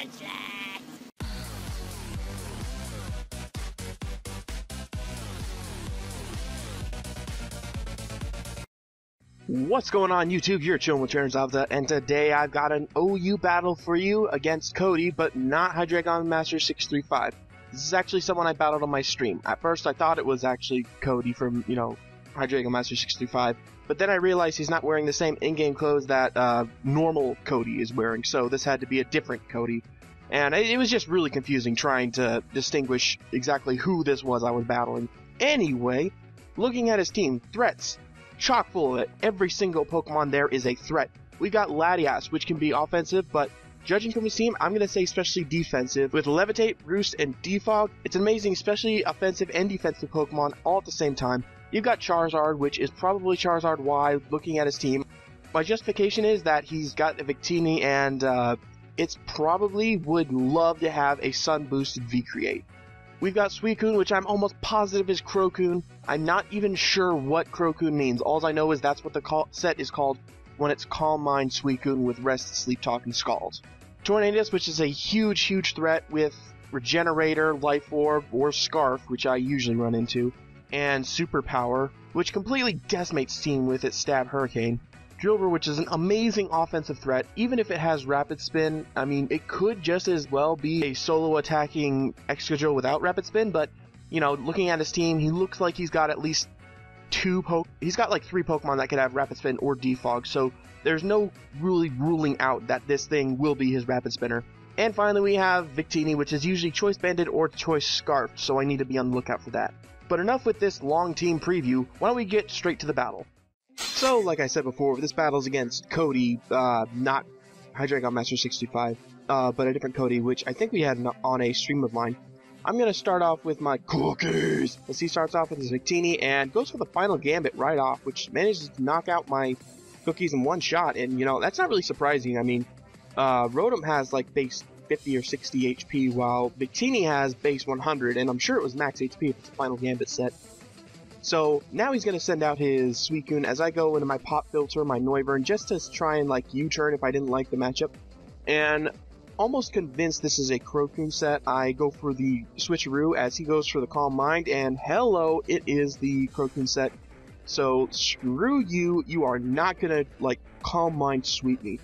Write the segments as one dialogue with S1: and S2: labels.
S1: useless!
S2: What's going on YouTube? You're chilling with Zabuza, and today I've got an OU battle for you against Cody, but not Hydreigon Master 635. This is actually someone I battled on my stream. At first I thought it was actually Cody from, Hydreigon Master 635, but then I realized he's not wearing the same in-game clothes that normal Cody is wearing, so this had to be a different Cody. And it was just really confusing trying to distinguish exactly who this was I was battling. Anyway, looking at his team, threats. Chock full of it. Every single Pokemon there is a threat. We got Latias, which can be offensive, but judging from his team, I'm going to say especially defensive. With Levitate, Roost, and Defog, it's amazing, especially offensive and defensive Pokemon all at the same time. You've got Charizard, which is probably Charizard Y, looking at his team. My justification is that he's got a Victini, and it's probably would love to have a Sun-boosted V-Create. We've got Suicune, which I'm almost positive is Crocoon. I'm not even sure what Crocoon means. All I know is that's what the set is called when it's Calm Mind Suicune with Rest, Sleep, Talk, and Scald. Tornadus, which is a huge, huge threat with Regenerator, Life Orb, or Scarf, which I usually run into, and Superpower, which completely decimates team with its Stab Hurricane. Drillbur, which is an amazing offensive threat. Even if it has Rapid Spin, I mean, it could just as well be a solo attacking Excadrill without Rapid Spin, but, looking at his team, he looks like he's got at least he's got like 3 Pokemon that could have Rapid Spin or Defog, so there's no really ruling out that this thing will be his Rapid Spinner. And finally we have Victini, which is usually Choice Banded or Choice Scarfed, so I need to be on the lookout for that. But enough with this long team preview, why don't we get straight to the battle. So, like I said before, this battle's against Cody, not Hydreigon Master 625, but a different Cody, which I think we had on a stream of mine. I'm going to start off with my cookies, as he starts off with his Victini and goes for the final Gambit right off, which manages to knock out my cookies in one shot, and, that's not really surprising. I mean, Rotom has, like, base 50 or 60 HP, while Victini has base 100, and I'm sure it was max HP if it's a final Gambit set. So now he's going to send out his Suicune as I go into my Pop Filter, my Noivern, just to try and U-turn if I didn't like the matchup. And almost convinced this is a Crocoon set, I go for the Switcheroo as he goes for the Calm Mind, and hello, it is the Crocoon set. So screw you, you are not going to Calm Mind sweep me.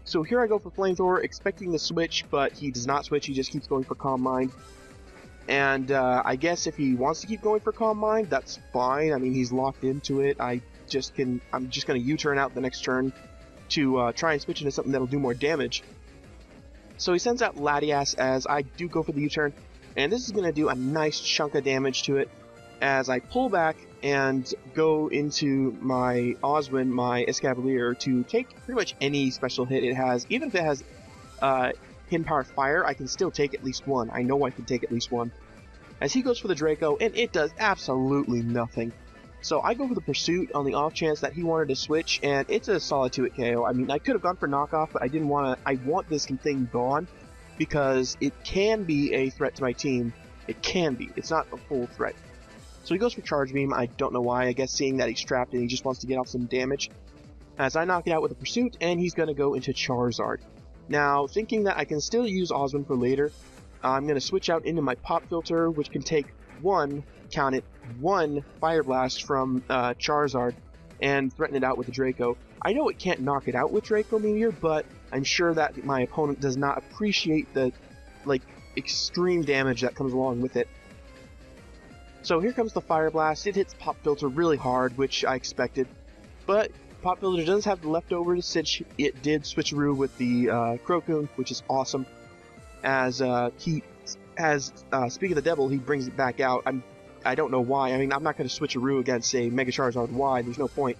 S2: So here I go for Flamethrower, expecting the switch, but he does not switch, he just keeps going for Calm Mind. And I guess if he wants to keep going for Calm Mind, that's fine. I mean, he's locked into it. I'm just going to U-turn out the next turn to try and switch into something that'll do more damage. So he sends out Latias as I do go for the U-turn, and this is going to do a nice chunk of damage to it as I pull back and go into my Oswin, my Escavalier, to take pretty much any special hit it has. Even if it has Hidden Power Fire, I can still take at least one. I know I can take at least one. As he goes for the Draco, and it does absolutely nothing. So I go for the Pursuit on the off chance that he wanted to switch, and it's a solid 2-hit KO. I mean, I could have gone for Knockoff, but I didn't want to. I want this thing gone, because it can be a threat to my team. It can be. It's not a full threat. So he goes for Charge Beam. I don't know why. I guess seeing that he's trapped and he just wants to get off some damage. As I knock it out with a Pursuit, and he's going to go into Charizard. Now, thinking that I can still use Oswin for later, I'm going to switch out into my Pop Filter, which can take one Fire Blast from Charizard and threaten it out with a Draco. I know it can't knock it out with Draco Meteor, but I'm sure that my opponent does not appreciate the, extreme damage that comes along with it. So here comes the Fire Blast. It hits Pop Filter really hard, which I expected, but Pop Filter does have the leftovers since it did switcheroo with the Crocoon, which is awesome. As speaking of the devil, he brings it back out. I don't know why. I mean, I'm not going to switcheroo against a Mega Charizard Y. There's no point.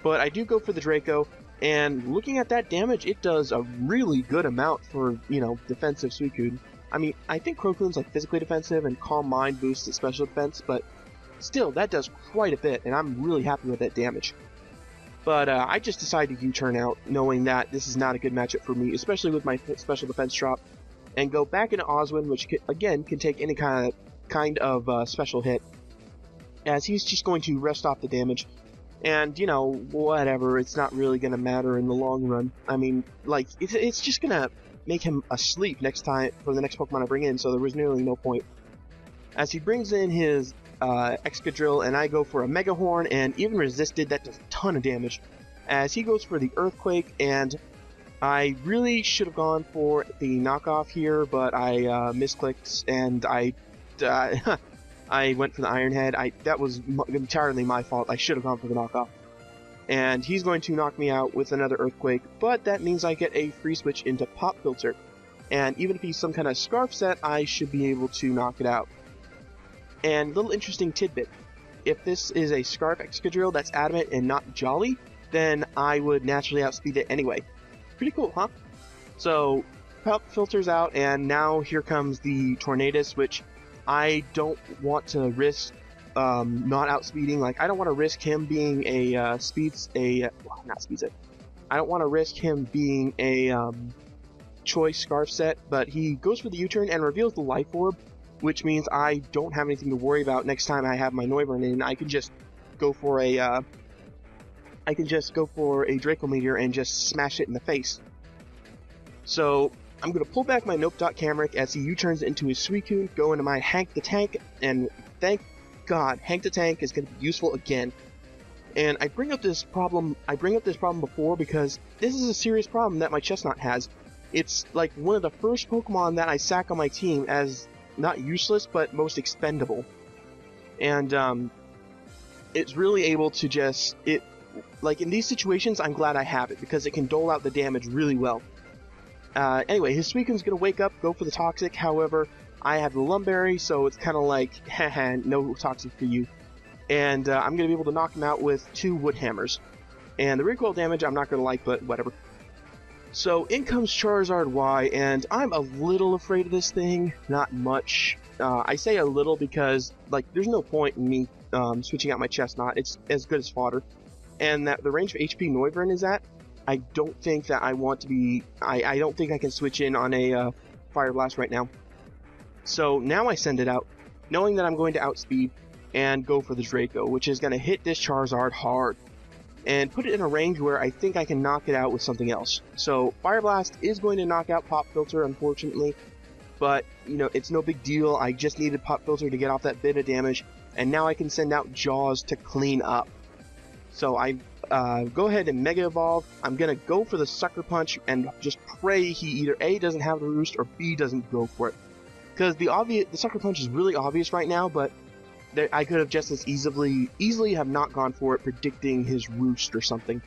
S2: But I do go for the Draco, and looking at that damage, it does a really good amount for, defensive Suicune. I mean, I think Crocoon's physically defensive, and Calm Mind boosts its special defense, but still, that does quite a bit, and I'm really happy with that damage. But I just decided to U-turn out, knowing that this is not a good matchup for me, especially with my special defense drop, and go back into Oswin, which again can take any kind of special hit, as he's just going to rest off the damage. And, you know, whatever, it's not really going to matter in the long run. I mean, like, it's just going to make him asleep next time for the next Pokemon I bring in, so there was nearly no point. As he brings in his Excadrill, and I go for a Mega Horn, and even resisted, that does a ton of damage. As he goes for the Earthquake, and I really should have gone for the knockoff here, but I misclicked, and I went for the Iron Head. That was entirely my fault. I should have gone for the knockoff. And he's going to knock me out with another Earthquake, but that means I get a free switch into Pop Filter. And even if he's some kind of Scarf set, I should be able to knock it out. And little interesting tidbit, if this is a Scarf Excadrill that's adamant and not jolly, then I would naturally outspeed it anyway. Pretty cool, huh? So, Pop Filter's out, and now here comes the Tornadus, which I don't want to risk not outspeeding. Like, I don't want to risk him being a I don't want to risk him being a choice Scarf set, but he goes for the U-turn and reveals the Life Orb, which means I don't have anything to worry about next time I have my Noivern in. I can just go for a Draco Meteor and just smash it in the face. So I'm going to pull back my Nope.Cameric as he U-turns into his Suicune, go into my Hank the Tank, and thank God, Hank the Tank is going to be useful again. And I bring up this problem before because this is a serious problem that my Chestnut has. It's like one of the first Pokemon that I sack on my team as not useless, but most expendable. And it's really able to just, like in these situations, I'm glad I have it because it can dole out the damage really well. Anyway, his Suicune's gonna wake up, go for the Toxic. However, I have the Lumberry, so it's kind of like, haha, no Toxic for you. And I'm gonna be able to knock him out with 2 Wood Hammers. And the recoil damage I'm not gonna like, but whatever. So in comes Charizard Y, and I'm a little afraid of this thing. Not much. I say a little because, like, there's no point in me switching out my Chestnut. It's as good as fodder. And that the range of HP Noivern is at, I don't think that I want to be... I don't think I can switch in on a Fire Blast right now. So now I send it out, knowing that I'm going to outspeed and go for the Draco, which is going to hit this Charizard hard. And put it in a range where I think I can knock it out with something else. So Fire Blast is going to knock out Pop Filter, unfortunately. But, you know, it's no big deal. I just needed Pop Filter to get off that bit of damage. And now I can send out Jaws to clean up. So I go ahead and Mega Evolve. I'm going to go for the Sucker Punch and just pray he either A, doesn't have the Roost, or B, doesn't go for it. Because the Sucker Punch is really obvious right now, but I could have just as easily have not gone for it, predicting his Roost or something.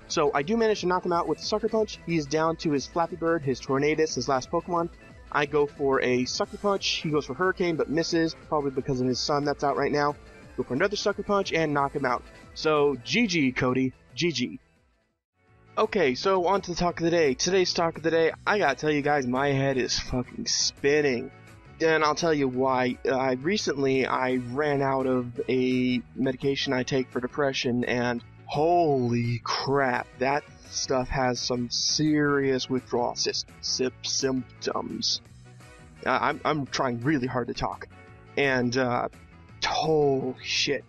S2: So I do manage to knock him out with the Sucker Punch. He is down to his Flappy Bird, his Tornadus, his last Pokemon. I go for a Sucker Punch. He goes for Hurricane, but misses, probably because of his son that's out right now. Go for another Sucker Punch and knock him out. So, GG, Cody. GG. Okay, so on to the talk of the day. Today's talk of the day, I gotta tell you guys, my head is fucking spinning. And I'll tell you why. Recently, I ran out of a medication I take for depression, and holy crap, that stuff has some serious withdrawal symptoms. I'm trying really hard to talk. And, holy shit.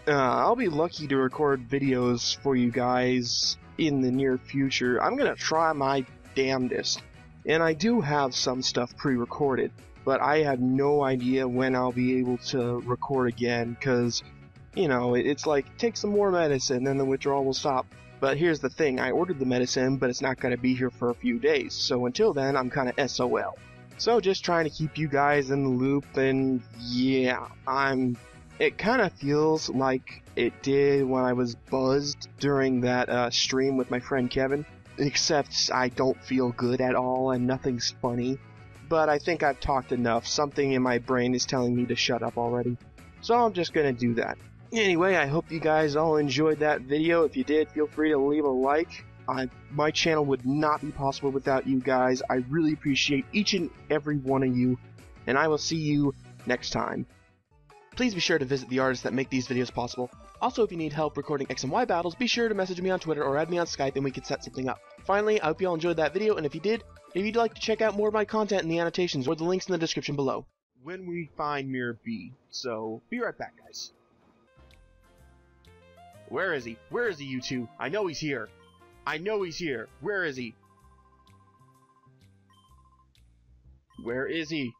S2: I'll be lucky to record videos for you guys in the near future. I'm gonna try my damnedest. And I do have some stuff pre-recorded, but I have no idea when I'll be able to record again, because, you know, it's like, take some more medicine, then the withdrawal will stop. But here's the thing, I ordered the medicine, but it's not gonna be here for a few days, so until then, I'm kinda SOL. So just trying to keep you guys in the loop, and yeah, it kind of feels like it did when I was buzzed during that stream with my friend Kevin, except I don't feel good at all and nothing's funny. But I think I've talked enough. Something in my brain is telling me to shut up already. So I'm just gonna do that. Anyway, I hope you guys all enjoyed that video. If you did, feel free to leave a like. My channel would not be possible without you guys. I really appreciate each and every one of you, and I will see you next time. Please be sure to visit the artists that make these videos possible. Also, if you need help recording X and Y battles, be sure to message me on Twitter or add me on Skype and we can set something up. Finally, I hope you all enjoyed that video, and if you did, maybe you'd like to check out more of my content in the annotations or the links in the description below. When we find Mirror B. So, be right back, guys. Where is he? Where is he, you two? I know he's here. I know he's here. Where is he? Where is he?